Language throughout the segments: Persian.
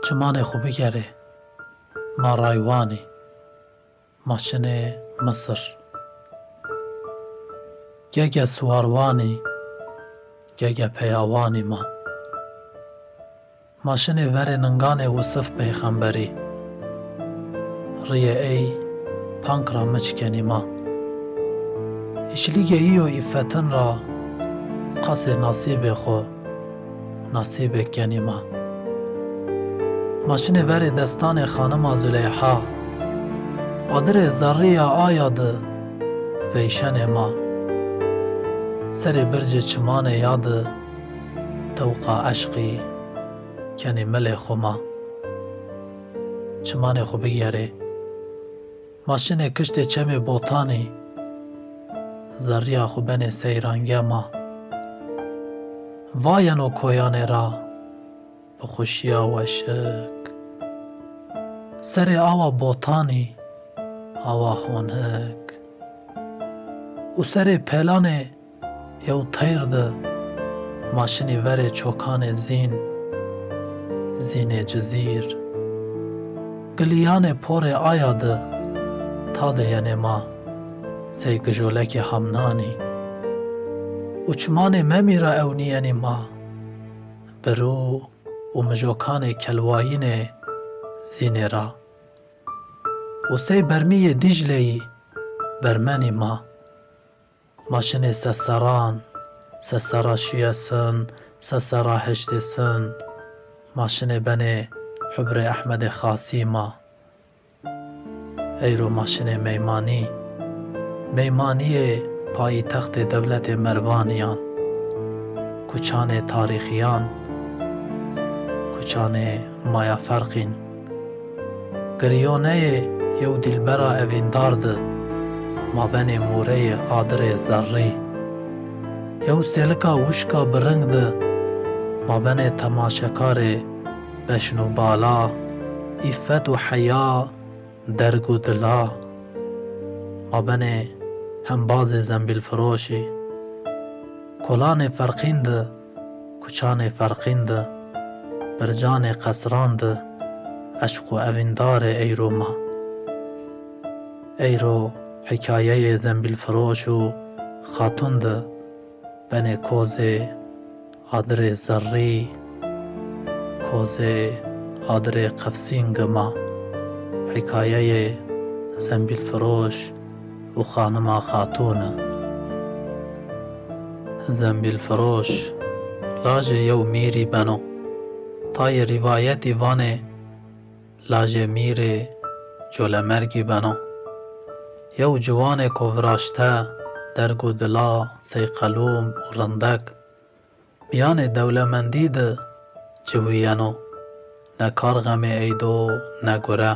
Çimanê xwe bigere, ma raywanî, maşinê Misir. Gege swarwanî, gege peyawanî ma. Maşinê verê ninganê Yusuf peyxemberî. Riyê ey pankra miçkenî ma. İşligê îyo îfetin ra qasê nasîbê xwe nasîbek kenî ma. Maşinê verê destanê xanima Züleyha. Adirê zerrîya aya di veyşenê ma. Serê bircê çimanê ya di tewqa eşqî kenî milê xwe ma. Çimanê xwe bigere, maşinê kiştê çemê botanî. Zerriya xwe benê seyrange ma. Vayeno koyanê ra bi xweşiya weşik. Serê awa botanî awa honhik. û serê pelanê yew teyr di. Maşinê verê çokanê zîn, zînê cizîr. Giliyanê porê aya di, ta diyenê ma, sey kijolekê hemnanî. û çimanê memîra ewnîyenî ma, birû û mijokanê kelwayînê zînê ra. û sey bermiyê Dicleyî bermenî ma. Maşinê seseran, sesera şiyesin, sesera heştê sin. Maşinê benê Hubrê Ehmedê Xasî ma. Eyro maşinê meymanî, meymaniyê payîtextê dewletê Mervaniyan. Kuçanê tarîxiyan, kuçanê maya ferqîn. Girîyoneyê yew dîlbera evîndar di, ma benê mûreyê adirê zerrî. Yew sêlika wişka biring di, ma benê temaşekarê beşn û bala. İffet û heya, derg û dila, ma benê hembazê zembîlfiroşî. Kolanê ferqîn di, kuçanê ferqîn di. Bircanê qesran di, eşq û evîndarê eyro ma. Eyro hikayeyê zembîlfiroş û xatûn di, benê kozê adirê zerrî. Kozê adirê qefsîng ma. Hikayeyê zembîlfiroş û xanima xatûn e. Zembîlfiroş lajê yew mîrî beno. Tayê rîvayetî vanê lajê mîrê colemergî beno. Yew ciwanê ku viraşte derg û dila sey qelûm û rindek. Miyanê dewlemendî di ciwiyeno. Ne kar xemê eydo ne gure.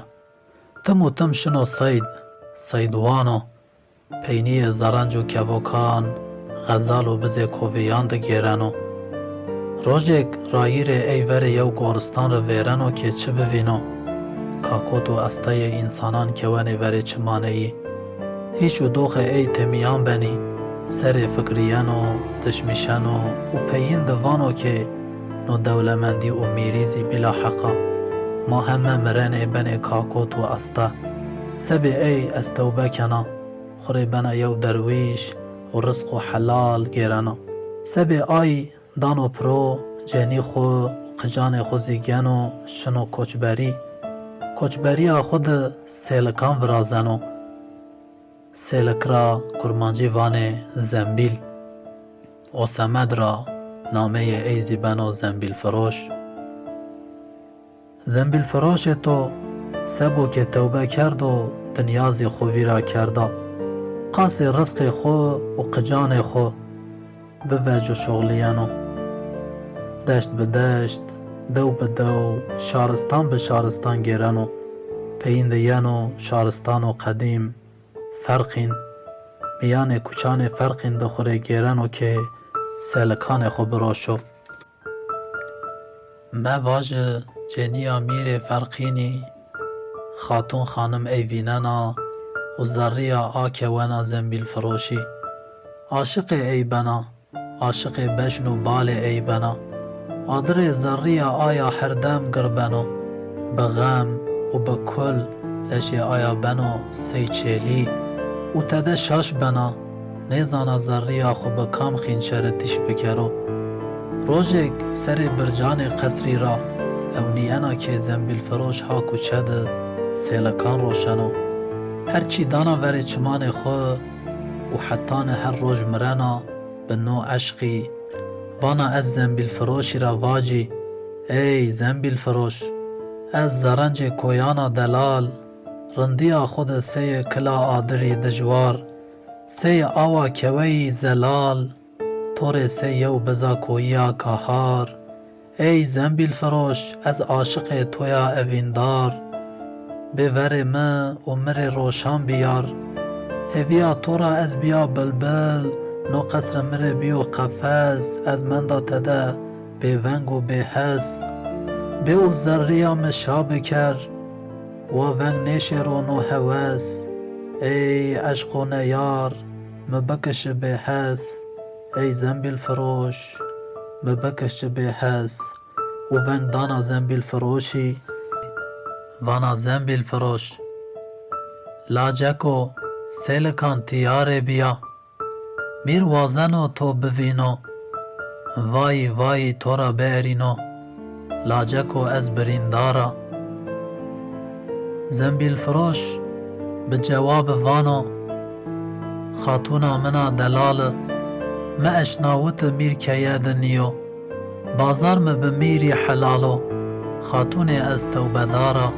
Tim û tim şino seyd, seydwano. Peyniyê zerenc û kevokan, xezal û bizê kovîyan digêreno. Rojek rayîrê ey verê yew goristan re vêreno kê çi bivîno. Kakot û esteyê însanan kewenê verê çimaneyî. Hîç û doxê ey temiyan benî. Serê fikriyeno, dişmişeno û peyîn di vano kê no dewlemendî û mîrî zî bila heqa. Ma heme mirenê benê kakot û este. Sebê ey ez tewbe kena. Xurê bena yew derwîş û rizq û helal gêrena. Sebê ay dano piro, cenî xwe û qicanê xwe zî geno şino koçberî. Koçberiya xwe di sêlikan virazeno. Sêlik ra kurmancî vanê zembîl. O semed ra nameyê ey zî beno zembîlfiroş. Zembîlfiroşê to sebokê tewbe kerd û dinyazê xwe vîra kerda. Qasê rizqê xwe û qicanê xwe bive coşoxliyeno. Deşt bi deşt, dew bi dew, şaristan bi şaristan gêreno. Peyîn diyeno şaristan û qedîm ferqîn. Miyanê kuçanê ferqîn dixure gêreno kê selikanê xwe biroşo. Me vaji ceniya mîrê ferqînî. Xatûn xanim ey vînena û zerriya a kewena zembîlfiroşî. Aşiqê ey bena, aşiqê beşn û balê ey bena. Adirê zerriya aya herdem girbeno. بغم و بکل لشی آیا بنو سی چیلی و تده شاش بنا نیزانا زریا خو بکام خینچر تیش بکرو روژک سر برجان قصری را او نیانا که زنبیل فروش ها کچد سیلکان روشنو هرچی دانا وری چمان خو و حتان هر روز مرنا بنو عشقی وانا از زنبیل فروشی را واجی ای زنبیل فروش از زرنج کویانا دلال رندیا خود سی کلا آدری دجوار سی آوا کوی زلال طور سی یو بزا کویا کهار ای زنبیل فروش از عاشق تویا اویندار بور ما و مر روشان بیار هویا تورا از بیا بلبل نو قصر مر بیو قفز از من دا تده به ونگ و به حس به او ذریا مشا بکر و ونگ نشر و نو هوس ای عشق و نیار مبکش به حس ای زنبیل فروش مبکش به حس و ونگ دانا زنبیل فروشی وانا زنبیل فروش لاجکو سیلکان تیاره بیا میر وازنو تو بوینو وای وای تو را بیرینو لاجکو از بریندارا زنبیل فروش به جواب وانو خاتونا منا دلال ما اشناوت میر کید نیو بازار ما بمیری حلالو خاتون از توبه دارا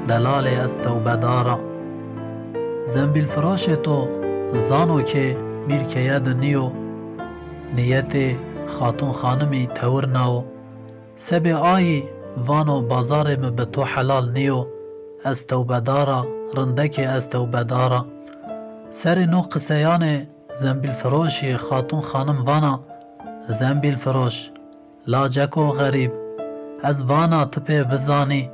دلال از توبه دارا زنبیل فروش تو زانو که میر کید نیو نیت خاتون خانمی تور ناو سب آیی وانو بازار ما به تو حلال نیو از توبه دارا رندک از توبه دارا سر نو قسیان زنبیل فروشی خاتون خانم وانا زنبیل فروش لاجکو غریب از وانا تپه بزانی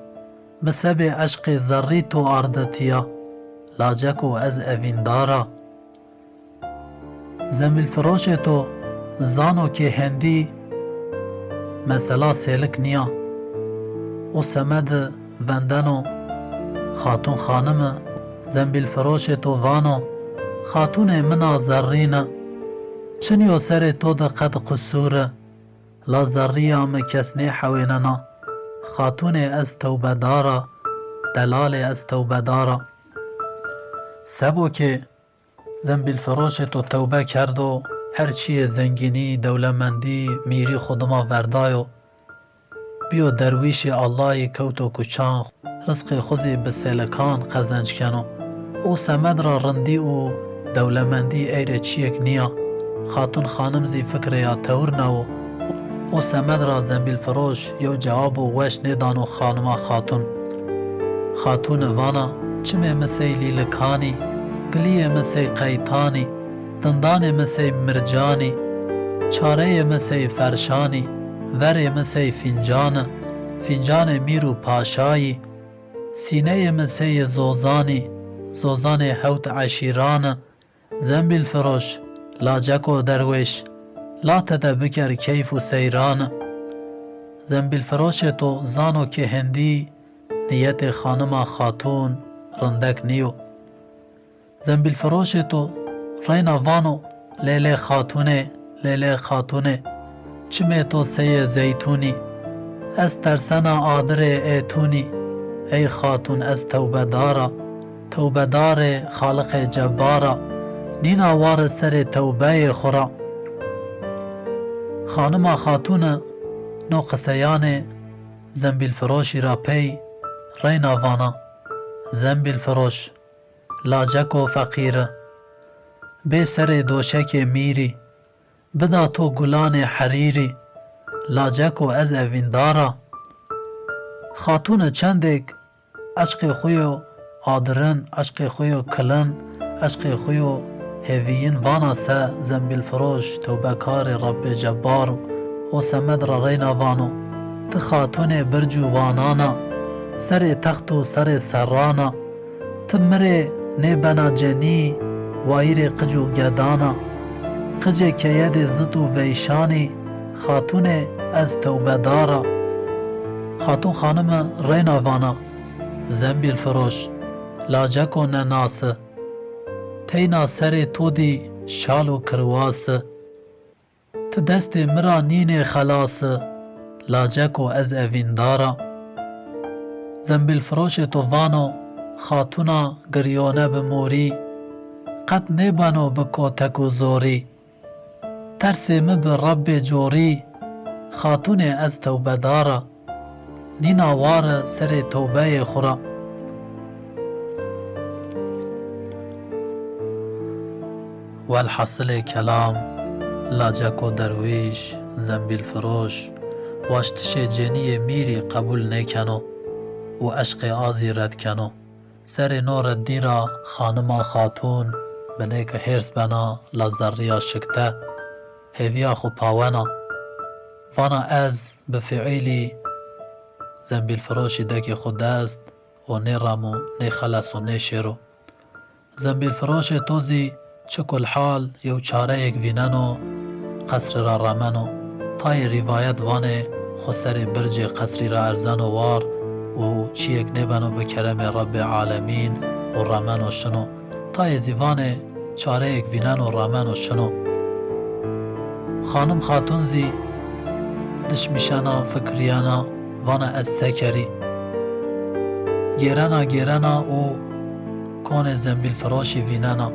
بسب عشق زری تو آردتیا لاجکو از اویندارا زنبیل فروش تو زانو که هندی مثلا سیلک نیا و سمد وندنو خاتون خانم زنبیل فروش تو وانو خاتون منا زرینه چنیو سر تو ده قد قصوره لا زریا مکسنی حویننا خاتون از توبه دارا دلال از توبه دارا سبو که زنبیل فروش تو توبه کرد و هرچی زنگینی دولمندی میری خودما وردایو بیو درویش اللهی کوتو کچان رزق خوزی بسیلکان قزنج کنو او سمد را رندی و دولمندی ایره چیک نیا خاتون خانم زی فکر یا تور نو او سمد را زنبیل فروش یو جواب و وش ندانو خانما خاتون وانا چمه مسی لیلکانی گلیه مسی قیتانی دندان مسی مرجانی چاره مسی فرشانی ور مسی فنجان میرو پاشایی سینه مسی زوزان حوت عشیران زنبیل فروش لاجکو درویش لا تده بکر کیف و سیران زنبیل فروش تو زانو که هندی نیت خانما خاتون رندک نیو زنبیل فروش تو رینا وانو لیله خاتونه چمه تو سی زیتونی از ترسنا آدر ایتونی ای خاتون از توبه دار خالق جبارا نینا وار سر توبه خورا خانما خاتون نو قسیان زنبیل فروشی را پی رینا وانا زنبیل فروش لاجکو فقیره به سر دوشک میری بدا تو گلان حریری لاجکو از اویندارا خاتون چندک عشق خویو آدرن عشق خویو کلن عشق خویو هیوین وانا سه زنبیل فروش توبه کار رب جبارو و سمد را رینا وانو ت خاتون برجو وانانا سر تخت و سر سرانا ت مره نبنا جنی وایر قجو گدانا قجه که ید زد و ویشانی خاتون از توبه دارا خاتون خانم رینا وانا زنبیل فروش لاجکو نناسه تینا سر تو دی شالو کرواسه ت دست مرا نین خلاصه لاجکو از اویندارا زنبیل فروش تو وانو خاتونا گریونه بموری قد نبانو بکو تکو زوری ترسی مب رب جوری خاتون از توبه دارا نینا وار سر توبه خورا والحاصل کلام لاجکو درویش زنبیل فروش واشتش جنی میری قبول نکنو و عشق آزی رد کنو سر نور دیرا خانما خاتون بنه که هرس بنا لازریا شکته هیویا خو پاونا وانا از بفعیلی زنبیل فروشی دکی خود است و نه رامو نه خلص و نه شیرو زنبیل فروش توزی چکل حال یو چاره یک ویننو قصر را رامنو تای روایت وانه خسر برج قصری را ارزنو وار و چی یک نبنو بکرم رب عالمین و رامنو شنو تای زیوانه چاره یک ویننو رامنو شنو خانم خاتون زی دشمیشانا فکریانا وانا از سکری گیرنا او کون زنبیل فراشی وینانا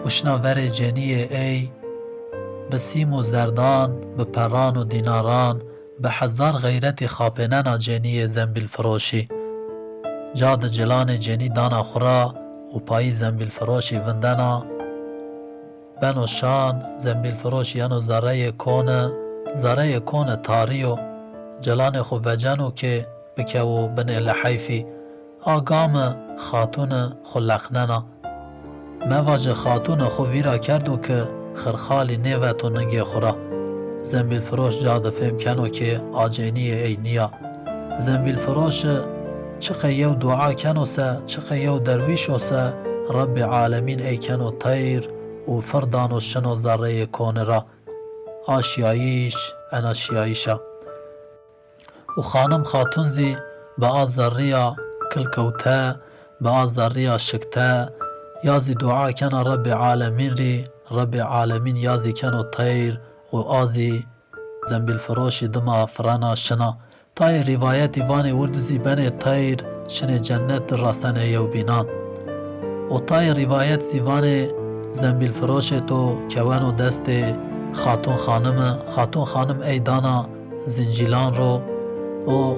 وشنا ور جنی ای بسیم و زردان به پران و دیناران به هزار غیرت خاپننا جنی زنبیل فراشی جاد جلان جنی دانا خورا و پایی زنبیل فراشی وندنا بنو شان زنبیل فراشی انو زره کون تاریو جلان خو وجنو که بکو بن لحیفی آگام خاتون خو لخننا مواج خاتون خو ویرا کردو که خرخالی نیوتو ننگی خورا زنبیل فروش جاد فهم کنو که آجینی ای نیا زنبیل فروش چقه یو دعا کنو سه چقه یو درویشو سه رب عالمین ای کنو تیر و فردانو شنو ذره کون را آشیاییش اناشیاییشا و خانم خاتون زی با آزریا کلکوته با آزریا شکته یازی دعا کنا رب عالمین ری رب عالمین یازی کنو تیر و آزی زنبیل فروشی دما فرانا شنا تای روایتی وانی وردزی بن تیر شن جنت راسن یو بینان و تای روایت زیوان زنبیل فروش تو کوانو دست خاتون خانم ای دانا زنجیلان رو و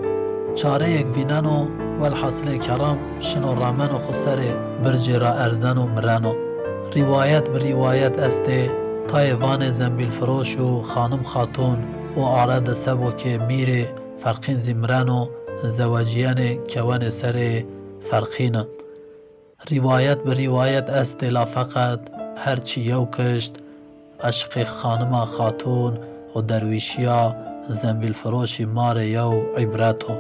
چاره یک ویننو والحاصل کرام شنو رامنو خسر برج را ارزن و مرنو روایت به روایت استه تایوان زنبیل فروش و خانم خاتون و آرد سبو که میره فرقین زمرنو زواجیان کوان سر فرقین روایت به روایت استه لا فقط هرچی یو کشت عشق خانم خاتون و درویشیا زنبیل فروشی مار یو عبرتو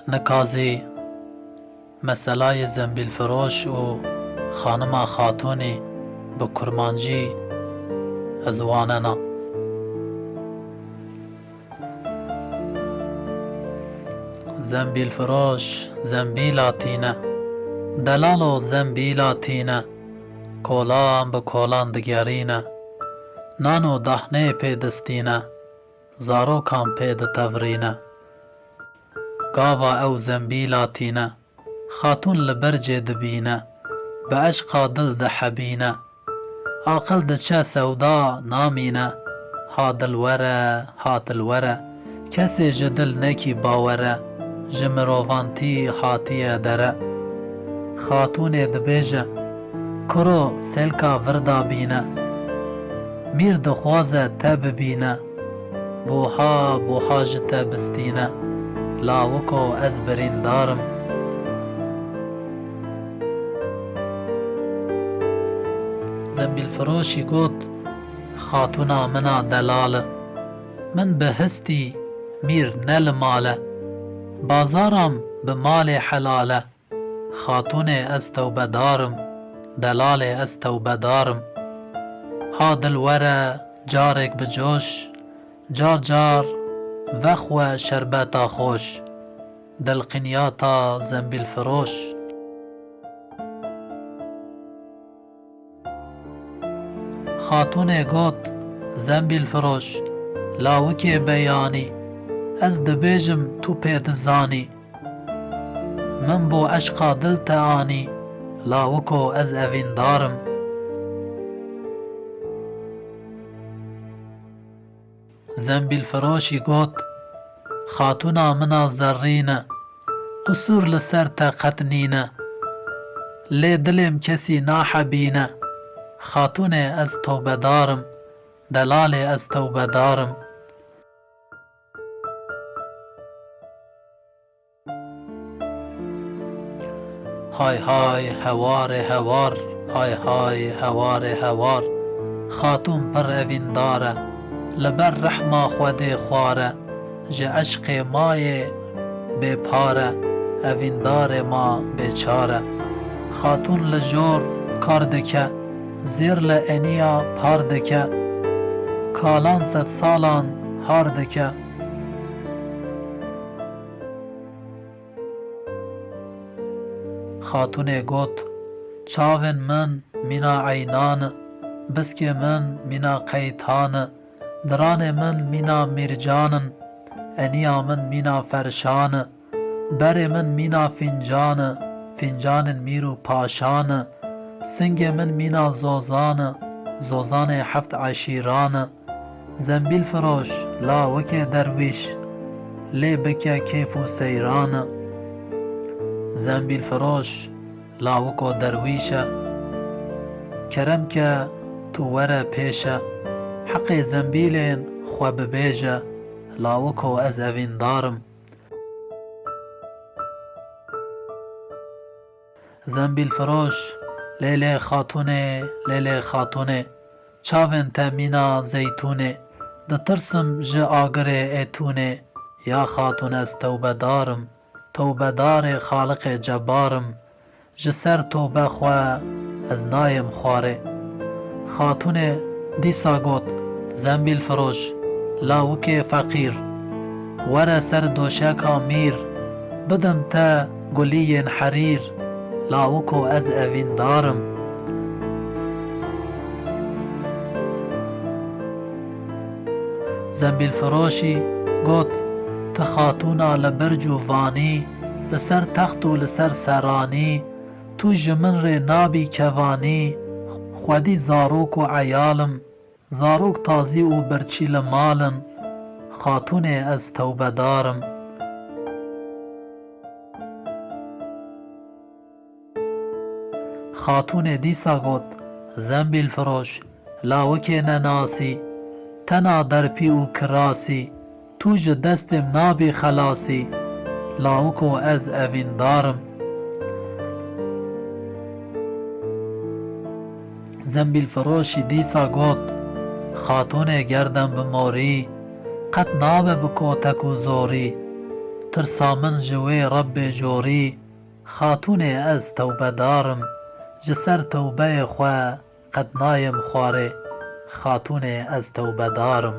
نکازی مسئله زنبیل فروش و خانم خاتونی به کرمانجی از واننا زنبیل فروش زنبیلاتینه دلالو زنبیلاتینه کولان به کولان دگرینه نانو دهنه پیدستینه زارو کام پید تورینه گاوا او زنبیلاتینه خاتون لبرج دبینه به عشقا دل ده حبینه عاقل ده چه سودا نامینه ها دلوره کسی جدل نکی باوره جمروانتی حاتیه دره خاتون دبیجه کرو سلکا وردا بینه میر دخوازه تب بینه بوها جته بستینه لاوکو از برین دارم زنبیل فروشی گوت خاتونا منا دلاله من به هستی میر نل ماله بازارم به مال حلاله خاتون از توبه دارم دلال از توبه دارم ها دلوره جارێک بجۆش جار جار vexwe şerbeta xۆş delqinyata zembîlfiroş Xatûnê got zembîlfiroş lawikê beyanî ez dibêjim tu pê dizanî min bo eşqa dil te anî lawiko ez evîndar im Zembîlfiroşî got Xatûna mina zerrîn e qusûr li ser te qet nîne lê dilêm kesî nahebîne Xatûnê ez tewbedar im delalê ez tewbedar im Hay hay hewarê hewar hay hay hewarê hewar Xatûn pir evîndar e li ber rehma Xwedê xwar e ji eşqê mayê bêpar e evîndarê ma bêçar e Xatûn li jor kar dike zêr li eniya par dike kalan sed salan har dike Xatûnê got çavên min mîna eynan e biskê min mîna qeytan e diranê min mîna mîrcan in eniya min mîna ferşan e berê min mîna fîncan e fîncanên mîr û paşan e singê min mîna zozan e zozanê heft eşîran e Zembîlfiroş lawikê derwîş lê bike kêf û seyran e Zembîlfiroş lawiko derwîş e keremke tu were pêş e heqê zembîlên xwe bibêje lawiko ez evîndar im Zembîlfiroş lêlê xatûnê lêlê xatûnê çavên te mîna zeytûnê ditirsim ji agirê êtûnê ya xatûn ez tewbedar im tewbedarê xaliqê cebbar im ji ser tûbe xwe ez nayêm xwarê Xatûnê dîsa got Zembîlfiroş lawikê feqîr were ser doşeka mîr bidim te gulîyên herîr lawiko ez evîndar im Zembîlfiroşî got Ti xatûna li birc û vanî li ser text û li ser seranî tu ji min rê nabî kevanî xwedî zarok û eyal im zarok tazî û birçî li mal in Xatûnê ez tewbedar im Xatûnê dîsa got Zembîlfiroş lawikê nenasî tena derpî û kirasî tu ji destêm nabî xelasî lawiko ez evîndar im Zembîlfiroşî dîsa got Xatûnê gerdem bi morî qet nabe bi kotek û zorî tirsa min ji wê Rebbê jorî Xatûnê ez tewbedar im ji ser tewbeyê xwe qet nayêm xwarê Xatûnê ez tewbedar im